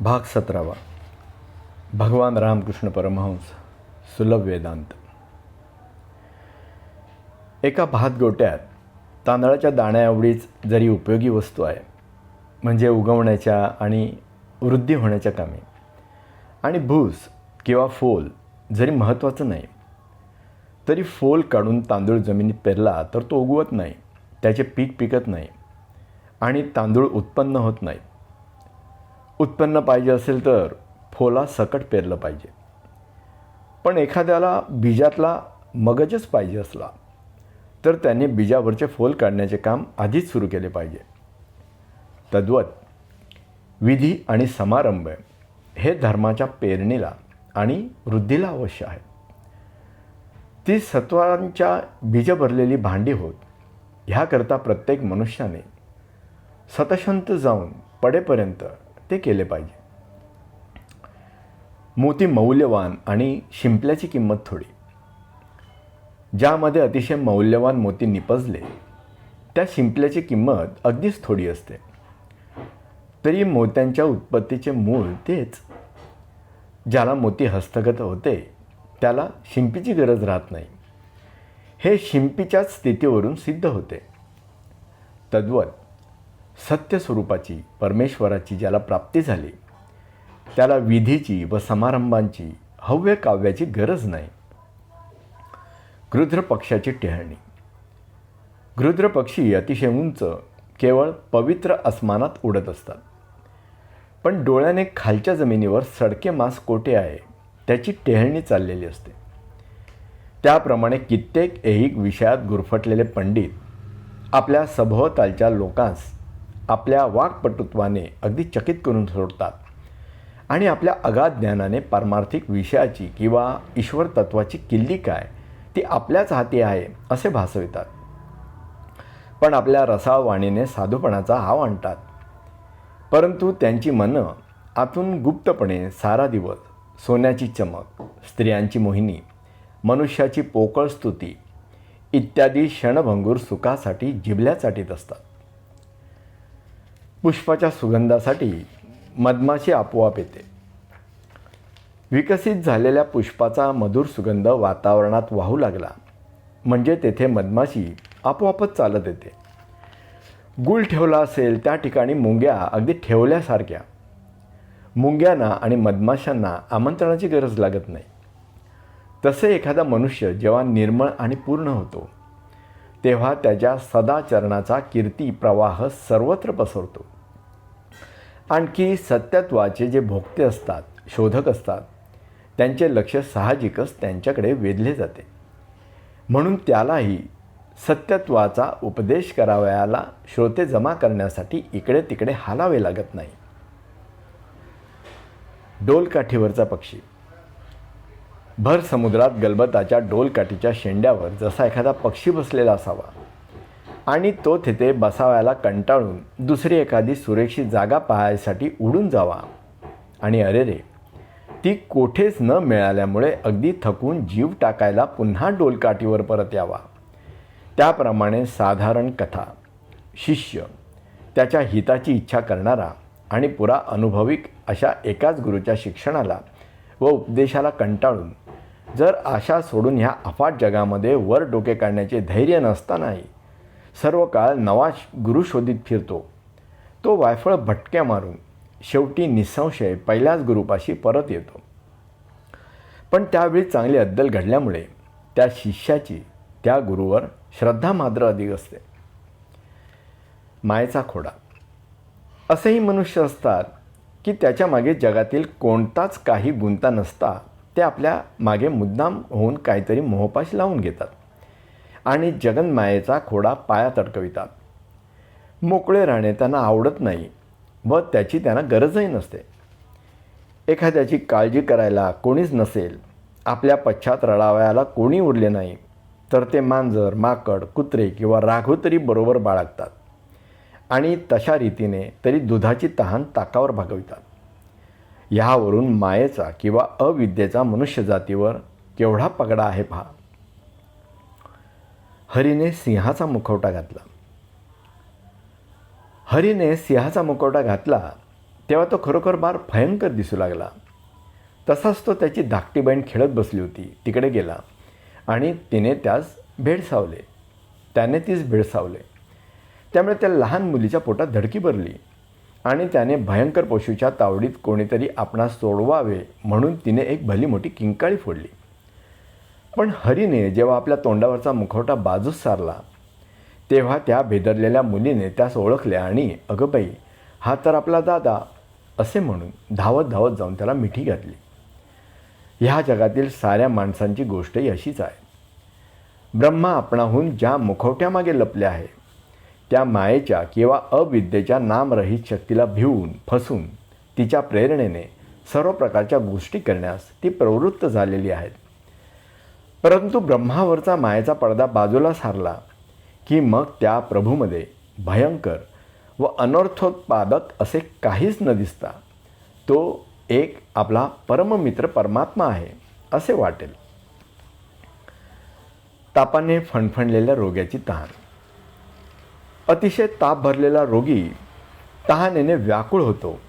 भाग 17. भगवान रामकृष्ण परमहंस सुलभ वेदांत. एका भातगोट्यात तांदळाच्या दाण्याएवढीच जरी उपयोगी वस्तू आहे, म्हणजे उगवण्याच्या आणि वृद्धी होण्याच्या कामी, आणि भूस किंवा फोल जरी महत्त्वाचं नाही, तरी फोल काढून तांदूळ जमिनीत पेरला तर तो उगवत नाही, त्याचे पीक पिकत नाही आणि तांदूळ उत्पन्न होत नाही. उत्पन्न पाहिजे असेल तर फोला सकट पेरलं पाहिजे. पण एखाद्याला बीजातला मगजच पाहिजे असला तर त्याने बीजावरचे फोल काढण्याचे काम आधीच सुरू केले पाहिजे. तद्वत विधी आणि समारंभ हे धर्माच्या पेरणीला आणि वृद्धीला अवश्य आहे. ती सत्वांच्या बीज भरलेली भांडी होत, ह्याकरता प्रत्येक मनुष्याने सतशंत जाऊन पडेपर्यंत ते केले पाहिजे. मोती मौल्यवान आणि शिंपल्याची किंमत थोडी. ज्यामध्ये अतिशय मौल्यवान मोती निपजले त्या शिंपल्याची किंमत अगदीच थोडी असते. तरी मोत्यांच्या उत्पत्तीचे मूळ तेच. ज्याला मोती हस्तगत होते त्याला शिंपीची गरज राहत नाही, हे शिंपीच्याच स्थितीवरून सिद्ध होते. तद्वत सत्य स्वरूपाची परमेश्वराची ज्याला प्राप्ती झाली त्याला विधीची व समारंभांची हव्य काव्याची गरज नाही. गृध्र पक्षाची टेहळणी. गृध्र पक्षी अतिशय उंच केवळ पवित्र आसमानात उडत असतात, पण डोळ्याने खालच्या जमिनीवर सडके मांस कोठे आहे त्याची टेहळणी चाललेली असते. त्याप्रमाणे कित्येक ऐहिक विषयात गुरफटलेले पंडित आपल्या सभोवतालच्या लोकांस आपल्या वाक्पटुत्वाने अगदी चकित करून सोडतात आणि आपल्या अगाध ज्ञानाने पारमार्थिक विषयाची किंवा ईश्वर तत्वाची किल्ली काय ती आपल्याच हाती आहे असे भासवितात. पण आपल्या रसाळ वाणीने साधूपणाचा हाव आणतात. परंतु त्यांची मनं आतून गुप्तपणे सारा दिवस सोन्याची चमक, स्त्रियांची मोहिनी, मनुष्याची पोकळ स्तुती इत्यादी क्षणभंगूर सुखासाठी जिभल्या चाटीत असतात. पुष्पाच्या सुगंधासाठी मधमाशी आपोआप येते. विकसित झालेल्या पुष्पाचा मधुर सुगंध वातावरणात वाहू लागला म्हणजे तेथे मधमाशी आपोआपच चालत येते. गुळ ठेवला असेल त्या ठिकाणी मुंग्या अगदी ठेवल्यासारख्या. मुंग्यांना आणि मधमाशांना आमंत्रणाची गरज लागत नाही. तसे एखादा मनुष्य जेव्हा निर्मळ आणि पूर्ण होतो तेव्हा त्याच्या सदाचरणाचा कीर्ती प्रवाह सर्वत्र पसरतो. आणखी सत्यत्वाचे जे भोक्ते असतात, शोधक असतात, त्यांचे लक्ष साहजिकच त्यांच्याकडे वेधले जाते. म्हणून त्यालाही सत्यत्वाचा उपदेश करावयाला श्रोते जमा करण्यासाठी इकडे तिकडे हालावे लागत नाही. डोलकाठीवरचा पक्षी. भर समुद्रात गलबताच्या डोलकाठीच्या शेंड्यावर जसा एखादा पक्षी बसलेला असावा आणि तो तिथे बसावयाला कंटाळून दुसरी एखादी सुरेखी जागा पाहायसाठी उडून जावा आणि अरे रे, ती कोठेच न मिळाल्यामुळे अगदी थकून जीव टाकायला पुन्हा डोलकाठीवर परत यावा. त्याप्रमाणे साधारण कथा, शिष्य, त्याच्या हिताची इच्छा करणारा आणि पुरा अनुभविक अशा एकाच गुरूच्या शिक्षणाला व उपदेशाला कंटाळून जर आशा सोडून ह्या अफाट जगामध्ये वर डोके काढण्याचे धैर्य नसतानाही सर्व काळ नवा गुरु शोधित फिरतो, तो वायफळ भटक्या मारून शेवटी निसंशय पहिल्याच गुरुपाशी परत येतो. पण त्यावेळी चांगली अद्दल घडल्यामुळे त्या शिष्याची त्या गुरुवर श्रद्धा मात्र अधिक असते. मायेचा खोडा. असेही मनुष्य असतात की त्याच्या मागे जगातील कोणताच काही गुंता नसता ते आपल्या मागे मुद्दाम होऊन काहीतरी मोहपाश लावून घेतात आणि जगन्मायेचा खोडा पायात अडकवितात. मोकळे राहणे त्यांना आवडत नाही व त्याची त्यांना गरजही नसते. एखाद्याची काळजी करायला कोणीच नसेल, आपल्या पश्चात रडावयाला कोणी उरले नाही, तर ते मांजर, माकड, कुत्रे किंवा राघव तरी बरोबर बाळगतात आणि तशा रीतीने तरी दुधाची तहान ताकावर भागवितात. ह्यावरून मायेचा किंवा अविद्येचा मनुष्यजातीवर केवढा पगडा आहे पहा. हरीने सिंहाचा मुखवटा घातला. हरीने सिंहाचा मुखवटा घातला तेव्हा तो खरोखर फार भयंकर दिसू लागला. तसाच तो त्याची धाकटी बहीण खेळत बसली होती तिकडे गेला आणि त्याने तीच भेडसावले. त्यामुळे त्या लहान मुलीच्या पोटात धडकी भरली आणि त्याने भयंकर पशूच्या तावडीत कोणीतरी आपणास सोडवावे म्हणून तिने एक भली मोठी किंकाळी फोडली. पण हरीने जेव्हा आपल्या तोंडावरचा मुखवटा बाजूस सारला तेव्हा त्या भेदरलेल्या मुलीने त्यास ओळखले आणि अगं बाई, हा तर आपला दादा असे म्हणून धावत धावत जाऊन त्याला मिठी घातली. ह्या जगातील साऱ्या माणसांची गोष्टही अशीच आहे. ब्रह्मा आपणाहून ज्या मुखवट्यामागे लपले आहे त्या मायेच्या किंवा अविद्येच्या नामरहित शक्तीला भिवून फसून तिच्या प्रेरणेने सर्व प्रकारच्या गोष्टी करण्यास ती प्रवृत्त झालेली आहेत. परंतु ब्रह्मावरचा मायेचा पडदा बाजूला सारला की मग त्या प्रभूमध्ये भयंकर व अनर्थोत्पादक असे काहीच न दिसता तो एक आपला परममित्र परमात्मा आहे असे वाटेल. तापाने फणफणलेल्या रोग्याची तहान. अतिशय ताप भरलेला रोगी तहानेने व्याकुळ होतो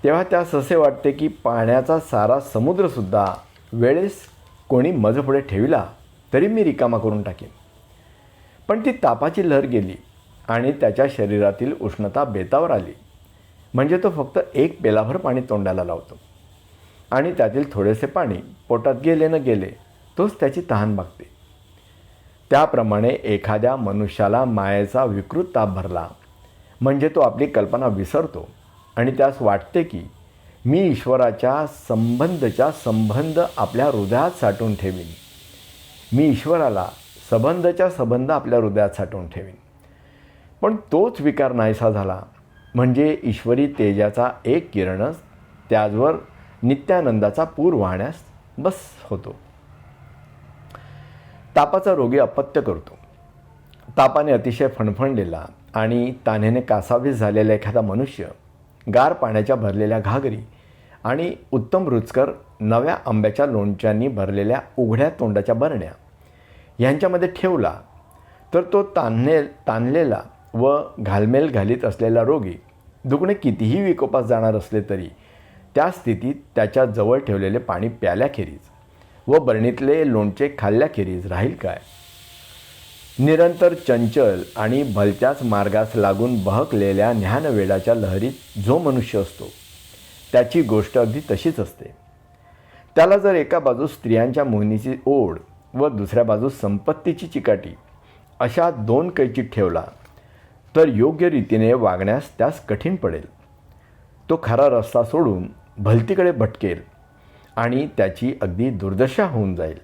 तेव्हा त्यास असे वाटते की पाण्याचा सारा समुद्रसुद्धा वेळेस कोणी मजपुढे ठेविला तरी मी रिकामा करून टाकेन. पण ती तापाची लहर गेली आणि त्याच्या शरीरातील उष्णता बेतावर आली म्हणजे तो फक्त एक पेलाभर पाणी तोंडाला लावतो आणि त्यातील थोडेसे पाणी पोटात गेले न गेले तोच त्याची तहान भागते. त्याप्रमाणे एखाद्या मनुष्याला मायेचा विकृत ताप भरला म्हणजे तो आपली कल्पना विसरतो आणि त्यास वाटते की मी ईश्वराच्या संबंध आपल्या हृदयात साठवून ठेवीन. मी ईश्वराला संबंध आपल्या हृदयात साठवून ठेवीन. पण तोच विकार नाहीसा झाला म्हणजे ईश्वरी तेजाचा एक किरणच त्याचवर नित्यानंदाचा पूर वाहण्यास बस होतो. तापाचा रोगी अपत्य करतो. तापाने अतिशय फणफणलेला आणि तान्हेने कासावीस झालेला एखादा मनुष्य गार पाण्याच्या भरलेल्या घागरी आणि उत्तम रुचकर नव्या आंब्याच्या लोणच्यांनी भरलेल्या उघड्या तोंडाच्या बरण्या यांच्यामध्ये ठेवला तर तो ताणलेला व घालमेल घालीत असलेला रोगी दुखणे कितीही विकोपास जाणार असले तरी त्या स्थितीत त्याच्या जवळ ठेवलेले पाणी प्याल्याखेरीज व बरणीतले लोणचे खाल्ल्याखेरीज राहील काय. निरंतर चंचल आणि भलत्याच मार्गास लागून बहकलेल्या ज्ञानवेडाच्या लहरीत जो मनुष्य असतो त्याची गोष्ट अगदी तशीच असते. त्याला जर एका बाजूस स्त्रियांच्या मोहिनीची ओढ व दुसऱ्या बाजूस संपत्तीची चिकाटी अशा दोन कैचीत ठेवला तर योग्य रीतीने वागण्यास त्यास कठीण पडेल. तो खरा रस्ता सोडून भलतीकडे भटकेल आणि त्याची अगदी दुर्दशा होऊन जाईल.